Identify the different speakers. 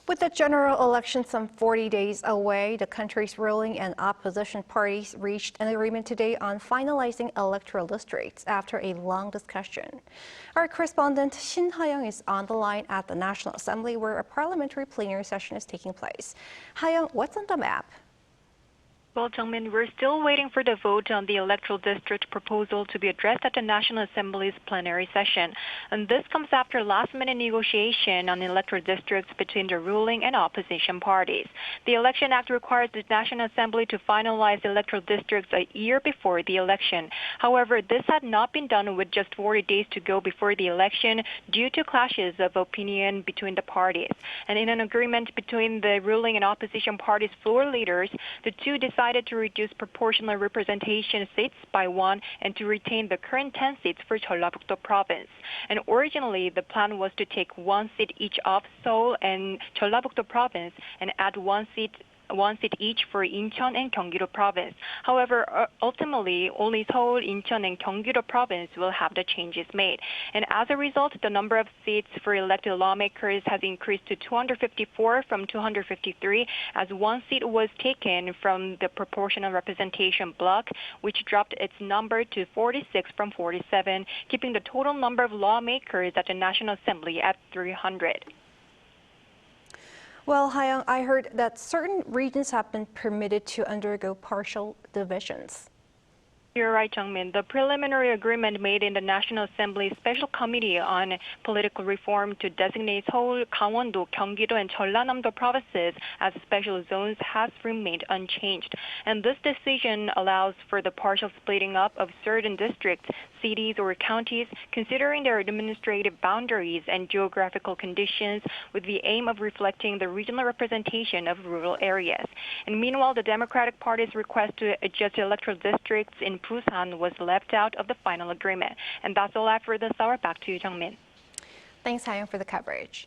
Speaker 1: With the general election some 40 days away, the country's ruling and opposition parties reached an agreement today on finalizing electoral districts after a long discussion. Our correspondent Shin Ha-young is on the line at the National Assembly where a parliamentary plenary session is taking place. Ha-young, what's on the map?
Speaker 2: Well, Jungmin, we're still waiting for the vote on the electoral district proposal to be addressed at the National Assembly's plenary session. And this comes after last-minute negotiation on electoral districts between the ruling and opposition parties. The Election Act requires the National Assembly to finalize electoral districts a year before the election. However, this had not been done with just 40 days to go before the election due to clashes of opinion between the parties. And in an agreement between the ruling and opposition parties' floor leaders, the two decided to reduce proportional representation seats by one and to retain the current 10 seats for Jeollabuk-do province. And originally, the plan was to take one seat each of Seoul and Jeollabuk-do province and add one seat each for Incheon and Gyeonggi-do province. However, ultimately, only Seoul, Incheon, and Gyeonggi-do province will have the changes made. And as a result, the number of seats for elected lawmakers has increased to 254 from 253, as one seat was taken from the proportional representation bloc, which dropped its number to 46 from 47, keeping the total number of lawmakers at the National Assembly at 300.
Speaker 1: Well, Ha-young, I heard that certain regions have been permitted to undergo partial divisions.
Speaker 2: You're right, Jungmin. The preliminary agreement made in the National Assembly Special Committee on Political Reform to designate Seoul, Gangwon-do, Gyeonggi-do, and Jeollanam-do provinces as special zones has remained unchanged. And this decision allows for the partial splitting up of certain districts, cities, or counties, considering their administrative boundaries and geographical conditions, with the aim of reflecting the regional representation of rural areas. And meanwhile, the Democratic Party's request to adjust electoral districts in Busan was left out of the final agreement. And that's all I have for this hour. Back to you, Jungmin.
Speaker 1: Thanks, Ha-young, for the coverage.